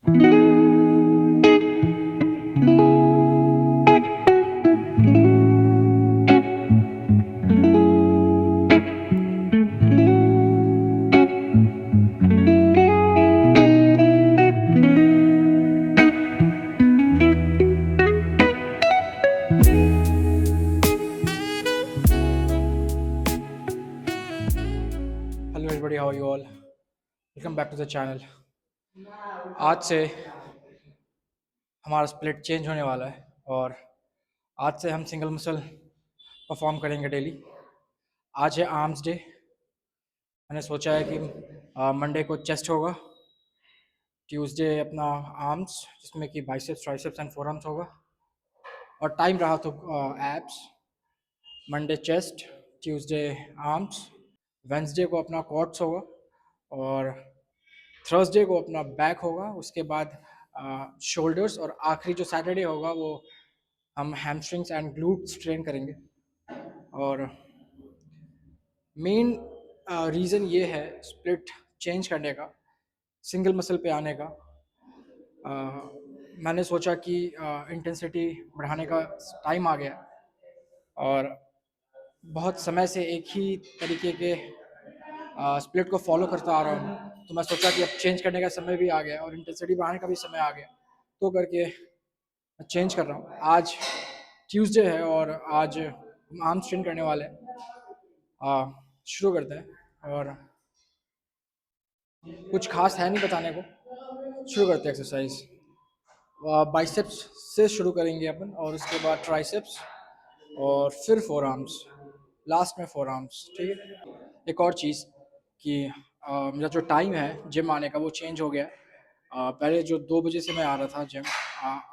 Hello everybody, how are you all? Welcome back to the channel. आज से हमारा split change होने वाला है और आज से हम सिंगल मसल परफॉर्म करेंगे डेली। आज है आर्म्स डे। मैंने सोचा है कि मंडे को चेस्ट होगा, ट्यूसडे अपना आर्म्स जिसमें कि बाइसेप्स, ट्राइसेप्स एंड फोरआर्म्स होगा, और टाइम रहा तो abs. Monday chest, Tuesday arms, Wednesday को अपना क्वाड्स होगा और थर्सडे को अपना बैक होगा। उसके बाद शोल्डर्स, और आखिरी जो सैटरडे होगा वो हम हैमस्ट्रिंग्स एंड ग्लूट्स ट्रेन करेंगे। और मेन रीज़न ये है स्प्लिट चेंज करने का, सिंगल मसल पे आने का। मैंने सोचा कि इंटेंसिटी बढ़ाने का टाइम आ गया और बहुत समय से एक ही तरीके के स्प्लिट को फॉलो करता आ रहा हूँ, तो मैं सोचा कि अब चेंज करने का समय भी आ गया और इंटेंसिटी बढ़ाने का भी समय आ गया, तो करके चेंज कर रहा हूँ। आज ट्यूसडे है और आज हम आर्म्स ट्रेन करने वाले हैं। शुरू करते हैं और कुछ खास है नहीं बताने को, शुरू करते हैं एक्सरसाइज। बाइसेप्स से शुरू करेंगे अपन और उसके बाद ट्राइसेप्स और फिर फोर आर्म्स, लास्ट में फोर आर्म्स। ठीक है। एक और चीज़ कि मेरा जो टाइम है जिम आने का वो चेंज हो गया। पहले जो 2 बजे से मैं आ रहा था जिम,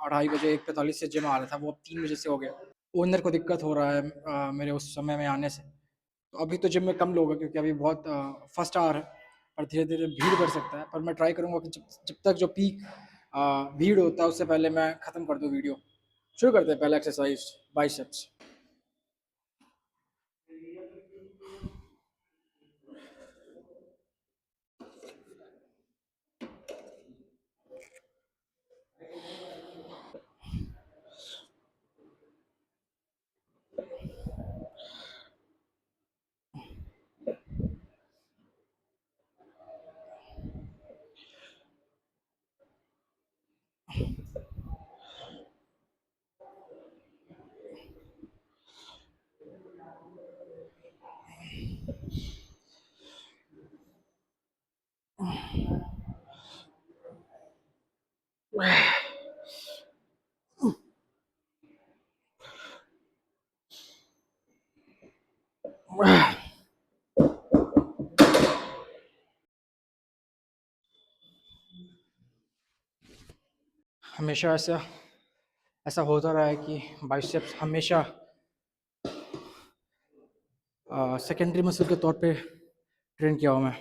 2:30 बजे 1:45 से जिम आ रहा था, वो अब 3 बजे से हो गया। ओनर को दिक्कत हो रहा है मेरे उस समय में आने से। तो अभी तो जिम में कम लोग हैं क्योंकि अभी बहुत फर्स्ट आवर है, पर धीरे धीरे भीड़ बढ़ सकता है। पर मैं ट्राई करूँगा कि जब जब तक जो पीक भीड़ होता है उससे पहले मैं ख़त्म कर दूँ वीडियो। शुरू करते हैं। पहला एक्सरसाइज बाइसेप्स। हमेशा ऐसा ऐसा होता रहा है कि बाइसेप्स हमेशा सेकेंडरी मसल के तौर पे ट्रेन किया हूँ मैं।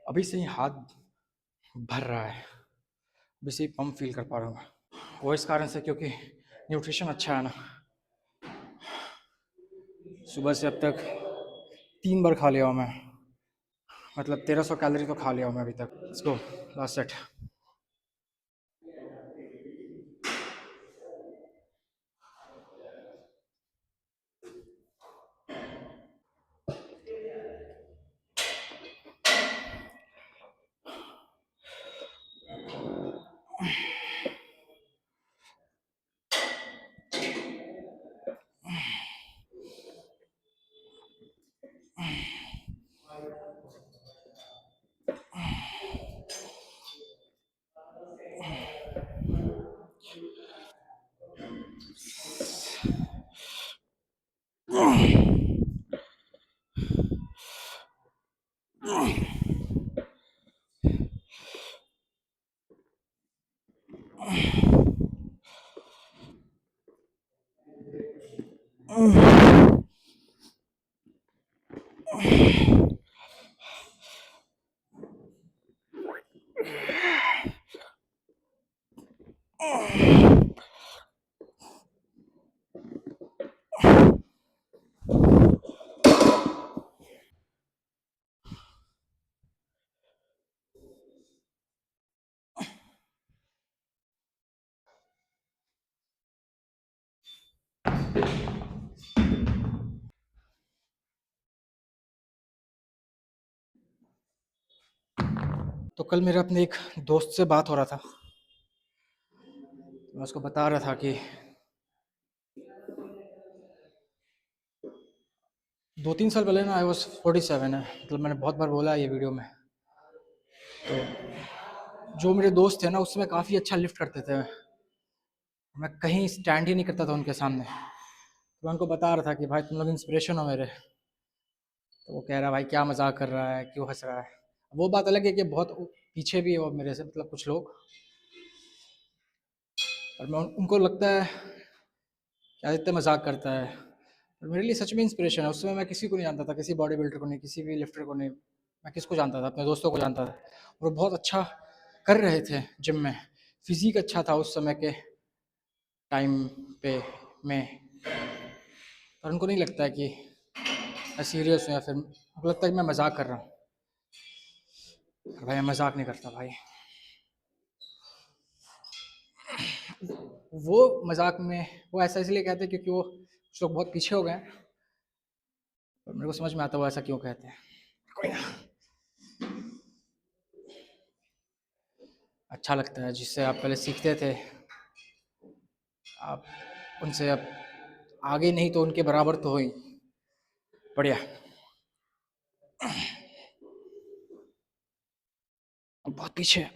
अभी से ही हाथ भर रहा है, अभी से ही पंप फील कर पा रहा हूँ। वो इस कारण से क्योंकि न्यूट्रिशन अच्छा है ना। सुबह से अब तक 3 बार खा लिया हूँ मैं, मतलब 1300 कैलोरी तो खा लिया हूँ मैं अभी तक। Let's go, last set. तो कल मेरे अपने एक दोस्त से बात हो रहा था, तो मैं उसको बता रहा था कि 2-3 साल पहले ना आई वॉज 47 है, मतलब मैंने बहुत बार बोला है ये वीडियो में। तो जो मेरे दोस्त थे ना उसमें काफ़ी अच्छा लिफ्ट करते थे, मैं कहीं स्टैंड ही नहीं करता था उनके सामने। तो मैं उनको बता रहा था कि भाई तुम लोग इंस्पिरेशन हो मेरे। तो वो कह रहा है भाई क्या मजाक कर रहा है, क्यों हंस रहा है। वो बात अलग है कि बहुत पीछे भी है वो मेरे से, मतलब कुछ लोग, और मैं उनको लगता है कि आदित्य मजाक करता है, पर मेरे लिए सच में इंस्पिरेशन है। उस समय मैं किसी को नहीं जानता था, किसी बॉडी बिल्डर को नहीं, किसी भी लिफ्टर को नहीं। मैं किसको जानता था? अपने दोस्तों को जानता था, और वो बहुत अच्छा कर रहे थे जिम में। फिजिक अच्छा था उस समय के टाइम पे में। और उनको नहीं लगता है कि मैं सीरियस हूँ, या फिर उनको लगता है कि मैं मजाक कर रहा हूँ। भाई मैं मजाक नहीं करता भाई। वो मजाक में वो ऐसा इसलिए कहते हैं क्योंकि वो कुछ लोग बहुत पीछे हो गए हैं, और मेरे को समझ में आता है वो ऐसा क्यों कहते हैं। कोई ना, अच्छा लगता है जिससे आप पहले सीखते थे, आप उनसे अब आगे नहीं तो उनके बराबर तो हो ही। बढ़िया। बहुत पीछे।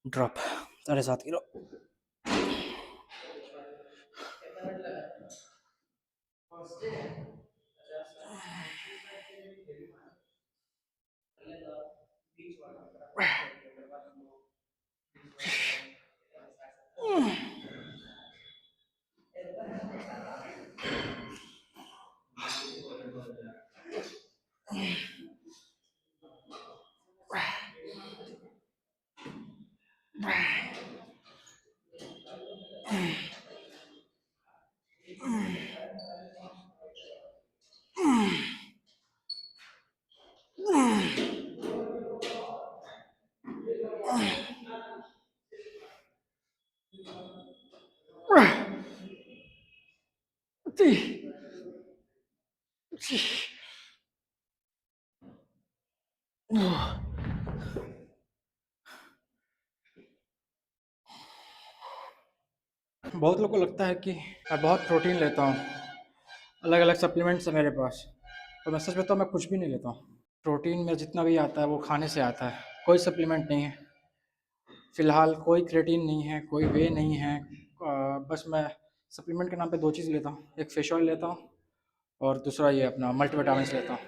Drop 7.5 kilo. बहुत लोगों को लगता है कि मैं बहुत प्रोटीन लेता हूँ, अलग अलग सप्लीमेंट्स है मेरे पास, तो मैं सच बताऊँ मैं कुछ भी नहीं लेता हूँ। प्रोटीन में जितना भी आता है वो खाने से आता है, कोई सप्लीमेंट नहीं है। फ़िलहाल कोई क्रेटीन नहीं है, कोई वे नहीं है। बस मैं सप्लीमेंट के नाम पे 2 चीज़ लेता हूँ, एक फ़िश ऑयल लेता हूँ और दूसरा ये अपना मल्टीविटामिन्स लेता हूँ।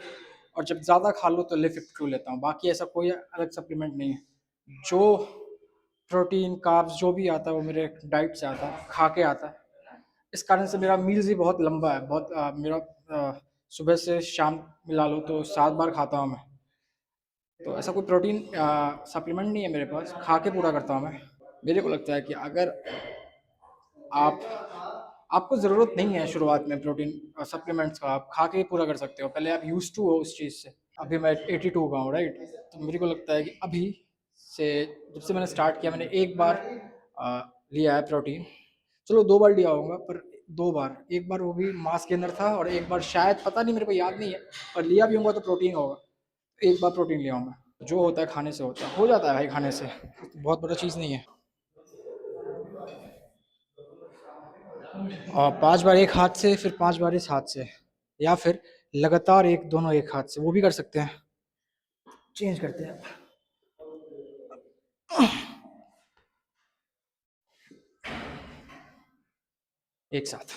और जब ज़्यादा खा लूँ तो लिव 52 लेता हूँ, बाकी ऐसा कोई अलग सप्लीमेंट नहीं है। जो प्रोटीन, कार्ब्स जो भी आता है वो मेरे डाइट से आता है, खा के आता है। इस कारण से मेरा मील्स भी बहुत लंबा है, बहुत मेरा सुबह से शाम मिला लो तो 7 बार खाता हूँ मैं। तो ऐसा कोई प्रोटीन सप्लीमेंट नहीं है मेरे पास, खा के पूरा करता हूँ मैं। मेरे को लगता है कि अगर आप आपको ज़रूरत नहीं है शुरुआत में प्रोटीन सप्लीमेंट्स का, आप खा के ही पूरा कर सकते हो। पहले आप यूज़ टू हो उस चीज़ से। अभी मैं 82 का हूँ, राइट? तो मेरे को लगता है कि अभी से जब से मैंने स्टार्ट किया, मैंने एक बार लिया है प्रोटीन। चलो 2 बार लिया होगा, पर 2 बार, एक बार वो भी मास के अंदर था और एक बार शायद, पता नहीं, मेरे को याद नहीं है, पर लिया भी होगा तो प्रोटीन होगा। एक बार प्रोटीन लिया हूँ मैं। जो होता है खाने से होता है, हो जाता है भाई खाने से, बहुत बड़ा चीज़ नहीं है। और 5 बार एक हाथ से, फिर 5 बार इस हाथ से, या फिर लगातार एक, दोनों एक हाथ से, वो भी कर सकते हैं। चेंज करते हैं एक साथ।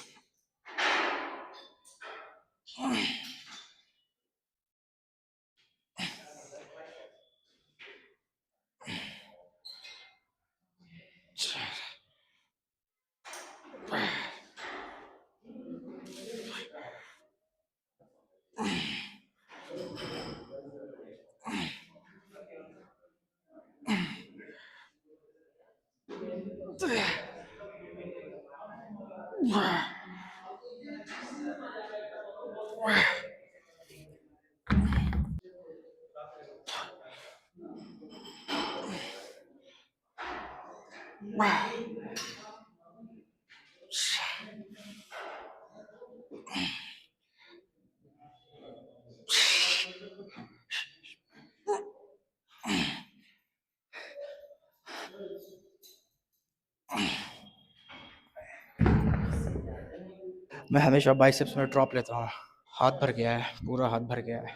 मैं हमेशा बाइसेप्स में ड्रॉप लेता हूँ। हाथ भर गया है, पूरा हाथ भर गया है।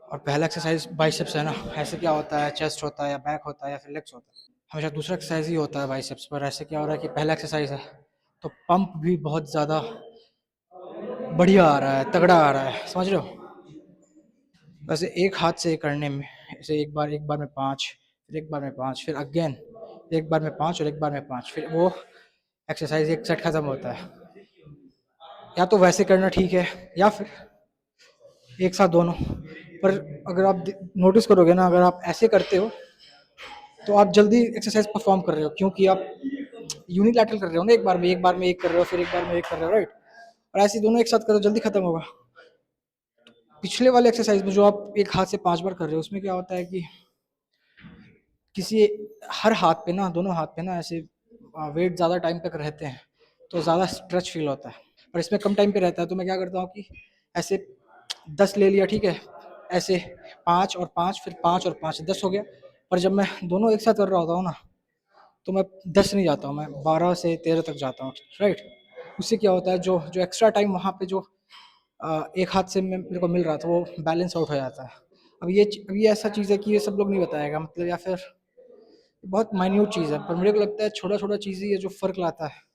और पहला एक्सरसाइज बाइसेप्स है ना, ऐसे क्या होता है, चेस्ट होता है या बैक होता है या फिर लेग्स होता है, हमेशा दूसरा एक्सरसाइज ही होता है बाइसेप्स पर। ऐसे क्या हो रहा है कि पहला एक्सरसाइज है तो पंप भी बहुत ज़्यादा बढ़िया आ रहा है, तगड़ा आ रहा है, समझ रहे हो? वैसे एक हाथ से करने में, ऐसे एक बार में 5, फिर एक बार में 5, फिर अगेन एक बार में 5 और एक बार में 5, फिर वो एक्सरसाइज एक सेट खत्म होता है। या तो वैसे करना ठीक है, या फिर एक साथ दोनों। पर अगर आप नोटिस करोगे ना, अगर आप ऐसे करते हो तो आप जल्दी एक्सरसाइज परफॉर्म कर रहे हो, क्योंकि आप यूनिलैटरल कर रहे हो ना, एक बार में एक कर रहे हो, फिर एक बार में एक कर रहे हो, राइट? और ऐसे दोनों एक साथ करो, जल्दी खत्म होगा। पिछले वाले एक्सरसाइज में जो आप एक हाथ से 5 बार कर रहे हो, उसमें क्या होता है कि किसी हर हाथ पे ना, दोनों हाथ पे ना ऐसे वेट ज़्यादा टाइम तक रहते हैं, तो ज़्यादा स्ट्रेच फील होता है। और इसमें कम टाइम पे रहता है, तो मैं क्या करता हूँ कि ऐसे 10 ले लिया, ठीक है, ऐसे 5 और 5, फिर 5 और 5, 10 हो गया। पर जब मैं दोनों एक साथ कर रहा होता हूँ ना, तो मैं 10 नहीं जाता हूँ, मैं 12 से 13 तक जाता हूँ, राइट? उससे क्या होता है, जो जो एक्स्ट्रा टाइम वहाँ पे जो एक हाथ से मेरे को मिल रहा था, वो बैलेंस आउट हो जाता है। अब ये ऐसा चीज़ है कि ये सब लोग नहीं बताएगा, मतलब, या फिर बहुत माइन्यूट चीज़ है, पर मेरे को लगता है छोटा छोटा चीज़ ही है जो फ़र्क लाता है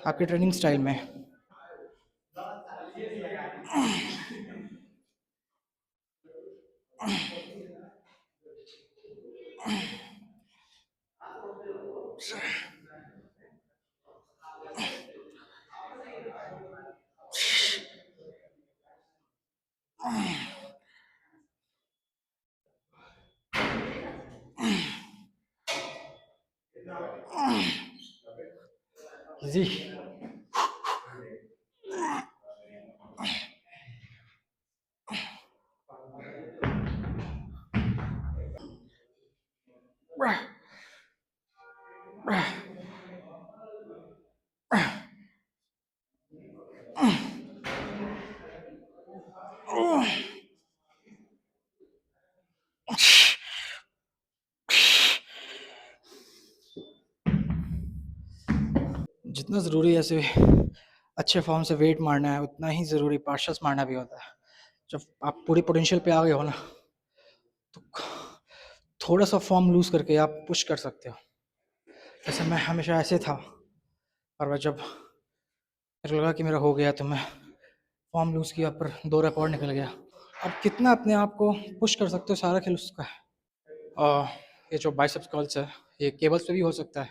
आपके ट्रेनिंग स्टाइल में। जी। जितना ज़रूरी है ऐसे अच्छे फॉर्म से वेट मारना है, उतना ही ज़रूरी पार्शल्स मारना भी होता है। जब आप पूरी पोटेंशियल पे आ गए हो ना, तो थोड़ा सा फॉर्म लूज करके आप पुश कर सकते हो। जैसे मैं हमेशा ऐसे था, और मैं जब मेरे को लगा कि मेरा हो गया, तो मैं फॉर्म लूज किया, पर 2 रेप और निकल गया। अब कितना अपने आप को पुश कर सकते हो, सारा खेल उसका है। और ये जो बाइसेप्स कर्ल्स है ये केबल्स पे भी हो सकता है,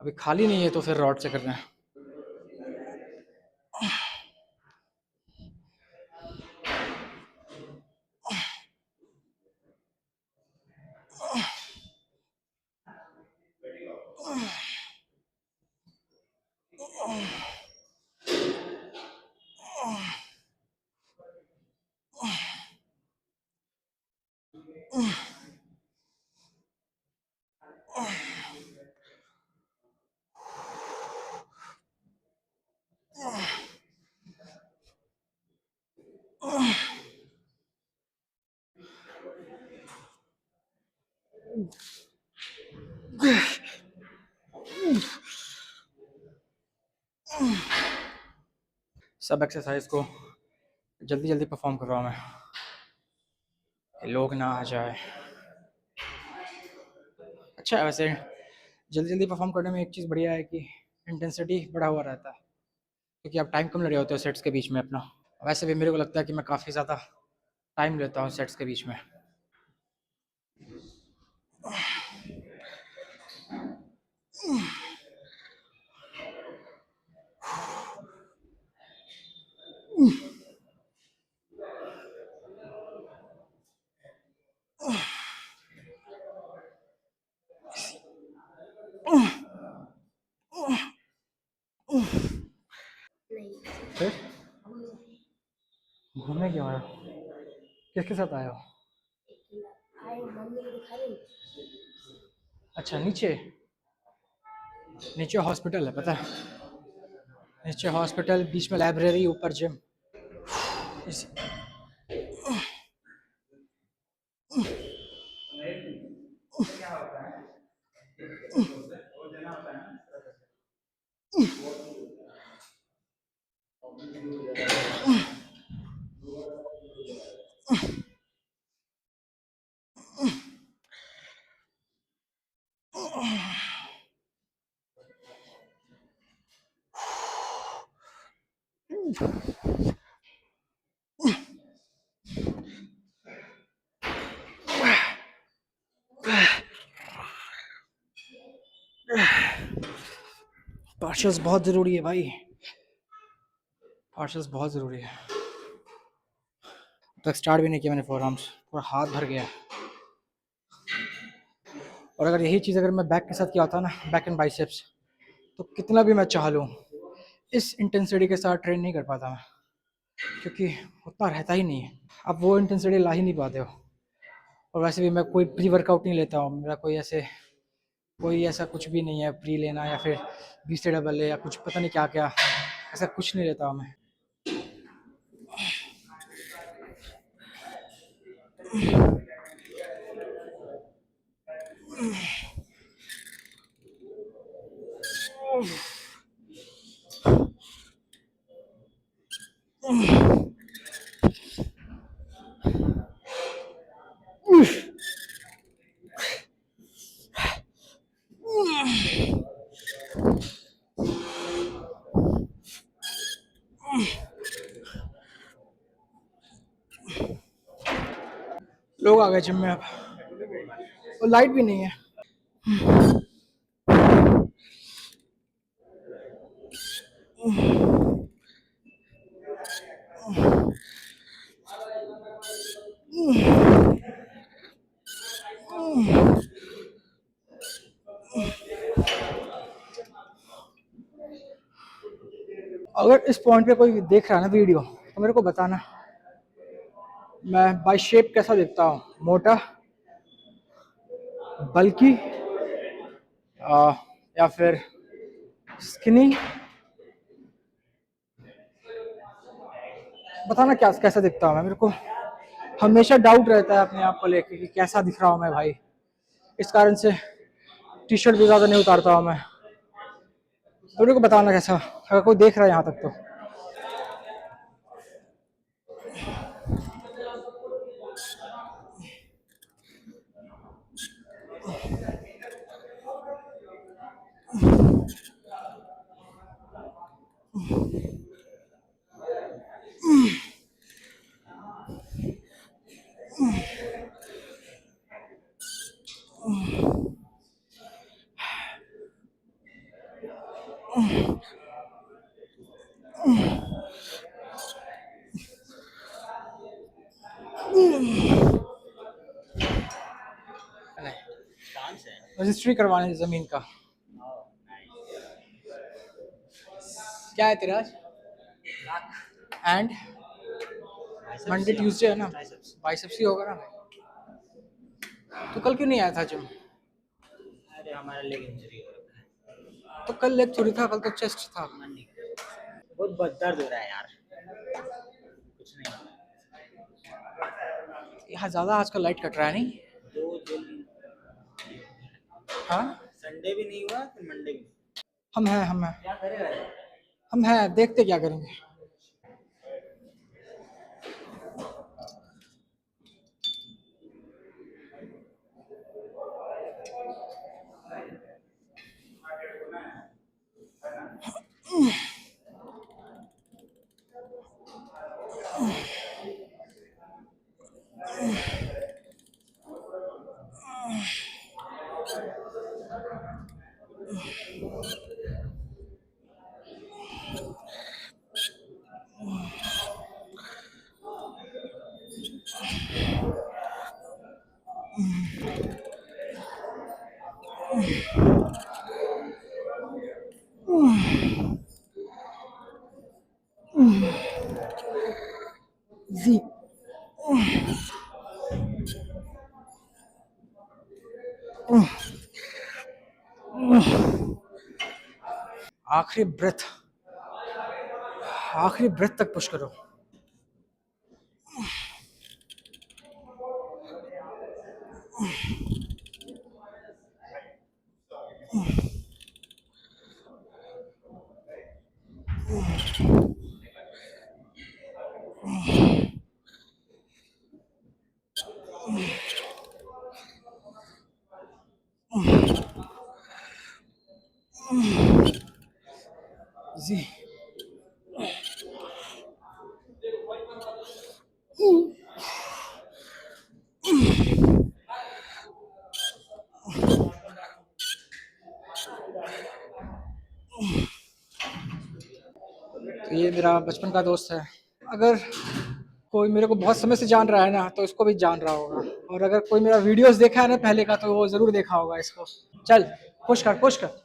अभी खाली नहीं है तो फिर रॉड से कर रहे हैं। सब एक्सरसाइज को जल्दी जल्दी परफॉर्म कर रहा हूँ मैं, लोग ना आ जाए। अच्छा है वैसे जल्दी जल्दी परफॉर्म करने में एक चीज़ बढ़िया है कि इंटेंसिटी बढ़ा हुआ रहता है, क्योंकि आप टाइम कम ले रहे होते हो सेट्स के बीच में अपना। वैसे भी मेरे को लगता है कि मैं काफ़ी ज़्यादा टाइम लेता हूँ सेट्स के बीच में। फिर घूमने क्यों आया? किसके साथ आया हो? अच्छा नीचे, नीचे हॉस्पिटल है पता है, नीचे हॉस्पिटल, बीच में लाइब्रेरी, ऊपर जिम। इस पार्शल्स बहुत ज़रूरी है भाई, पार्शल्स बहुत ज़रूरी है। तक स्टार्ट भी नहीं किया मैंने फोर आर्म्स, पूरा हाथ भर गया। और अगर यही चीज़ अगर मैं बैक के साथ किया होता ना, बैक एंड बाइसेप्स, तो कितना भी मैं चाह लूँ इस इंटेंसिटी के साथ ट्रेन नहीं कर पाता मैं, क्योंकि उतना रहता ही नहीं है, आप वो इंटेंसिटी ला ही नहीं पाते हो। और वैसे भी मैं कोई प्री वर्कआउट नहीं लेता हूँ, मेरा कोई ऐसा कुछ भी नहीं है प्री लेना या फिर BCAA या कुछ पता नहीं क्या क्या, ऐसा कुछ नहीं लेता हूँ मैं। लोग आ गए जिम में अब, और लाइट भी नहीं है। अगर इस पॉइंट पे कोई देख रहा है ना वीडियो, तो मेरे को बताना मैं बाई शेप कैसा दिखता हूँ, मोटा, बल्कि, या फिर स्किनी, बताना क्या कैसा दिखता हूँ मैं। मेरे को हमेशा डाउट रहता है अपने आप को लेके कि कैसा दिख रहा हूँ मैं भाई, इस कारण से टी शर्ट भी ज़्यादा नहीं उतारता हूँ मैं। तो मेरे को बताना कैसा, अगर कोई देख रहा है यहाँ तक तो। रजिस्ट्री करवाने ज़मीन का। क्या है तेरा आज? एंड मंडे ट्यूसडे है ना, बाइसेप्स ही होगा ना। तो कल क्यों नहीं आया था जिम? अरे हमारा लेग इंजरी हो रखा है। तो कल लेग थोड़ी था, कल तो चेस्ट था। मन नहीं कर रहा। बहुत दर्द हो रहा है यार, कुछ नहीं हो रहा। यहाँ ज़्यादा आजकल लाइट कट रहा है नहीं? दो दिन हाँ, संडे भी नहीं हुआ, फिर मंडे भी। हम हैं, हम हैं, क्या करेगा? हम हैं, देखते क्या करेंगे। जी, आखिरी ब्रेथ, आखिरी ब्रेथ तक पुश करो। जी, तो ये मेरा बचपन का दोस्त है। अगर कोई मेरे को बहुत समय से जान रहा है ना, तो इसको भी जान रहा होगा। और अगर कोई मेरा वीडियोस देखा है ना पहले का, तो वो जरूर देखा होगा इसको। चल, पुश कर, पुश कर।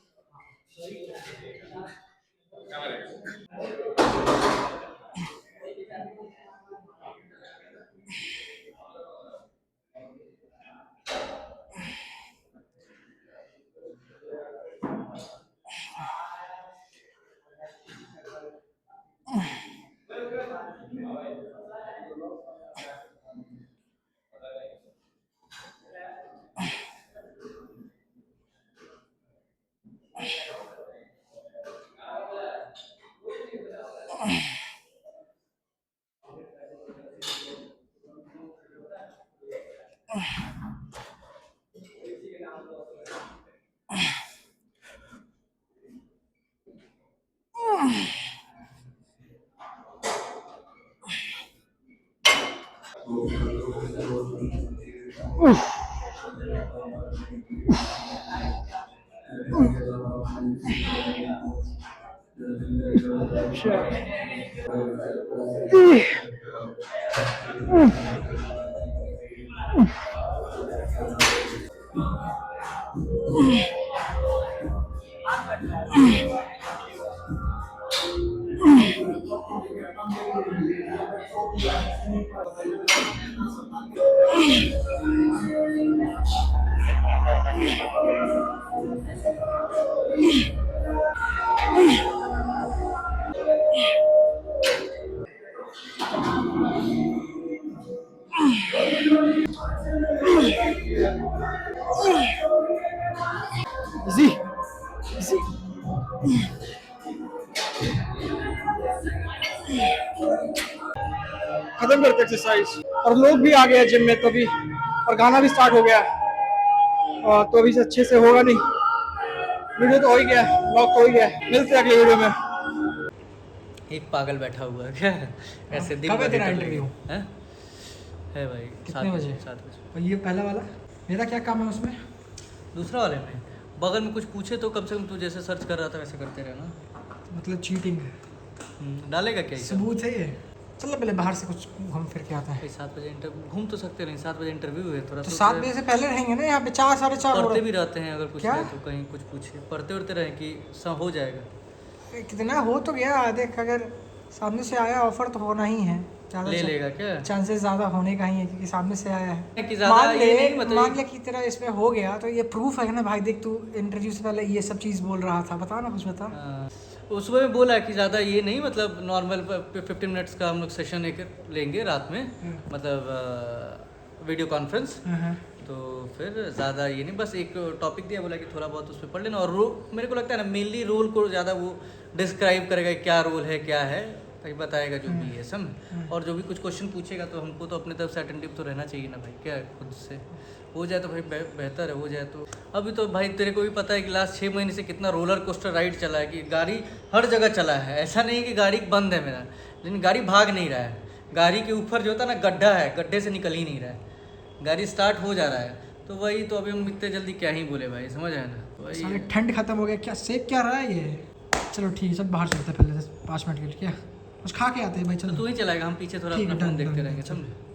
जी, जी, खत्म करते एक्सरसाइज। और लोग भी आ गए जिम में तो भी, और गाना भी स्टार्ट हो गया। और तो अभी से अच्छे से होगा नहीं। वीडियो तो हो ही गया, ब्लॉग तो हो ही गया। मिलते हैं अगले वीडियो में। एक पागल बैठा हुआ है क्या? ऐसे दिन कब है भर तेरा इधर इंटरव्यू? है? है भाई, कितने बजे? 7 बजे। और ये पहला वाला मेरा क्या काम है उसमें? दूसरा वाले में बगल में कुछ पूछे तो कम से कम तू जैसे सर्च कर रहा था वैसे करते रहना। मतलब चीटिंग है, डालेगा क्या ये? सबूत है ये। चल पहले बाहर से कुछ घूम फिर के आता है। 7 बजे इंटरव्यू घूम तो सकते नहीं, 7 बजे इंटरव्यू है, थोड़ा तो तो 7 बजे से पहले रहेंगे ना यहाँ पे, 4 साढ़े 4 पढ़ते भी रहते हैं, अगर कुछ क्या? है तो कहीं कुछ पूछे, पढ़ते उड़ते रहे कि हो जाएगा। कितना हो तो गया, देख अगर सामने से आया ऑफर तो होना ही है, ले लेगा क्या? चांसेस ज़्यादा होने का ही है क्योंकि सामने से आया है। कि ज़्यादा ये नहीं मतलब मान ले कि तेरा इसमें हो गया तो ये प्रूफ है ना भाई, देख तू इंटरव्यू से पहले ये सब चीज़ बोल रहा था, बता ना कुछ बता। उसमें में बोला कि ज़्यादा ये नहीं, मतलब नॉर्मल 15 मिनट्स का हम लोग सेशन एक लेंगे रात में, मतलब वीडियो कॉन्फ्रेंस। तो फिर ज़्यादा ये नहीं, बस एक टॉपिक दिया, बोला कि थोड़ा बहुत उस पर पढ़ लेना, और मेरे को लगता है ना मेनली रोल को ज़्यादा वो डिस्क्राइब करेगा क्या रोल है क्या है, कहीं बताएगा जो भी है समझ। और जो भी कुछ क्वेश्चन पूछेगा तो हमको तो अपने तरफ से अटेंटिव तो रहना चाहिए ना भाई, क्या खुद से हो जाए तो भाई बेहतर है, हो जाए तो। अभी तो भाई तेरे को भी पता है कि लास्ट 6 महीने से कितना रोलर कोस्टर राइड चला है, कि गाड़ी हर जगह चला है, ऐसा नहीं कि गाड़ी बंद है मेरा, लेकिन गाड़ी भाग नहीं रहा है, गाड़ी के ऊपर जो होता है ना गड्ढा है, गड्ढे से निकल ही नहीं रहा है, गाड़ी स्टार्ट हो जा रहा है। तो वही तो अभी हम इतने जल्दी क्या ही बोले भाई, समझ आया ना? तो वही साले ठंड खत्म हो गया, क्या सेक क्या रहा है ये। चलो ठीक है, सब बाहर चलते हैं पहले 5 मिनट के लिए, क्या कुछ खा के आते हैं भाई। चलो तू ही चलाएगा, हम पीछे थोड़ा ठीक है, अपना फोन डन, देखते डन, रहेंगे, चलो। समझे?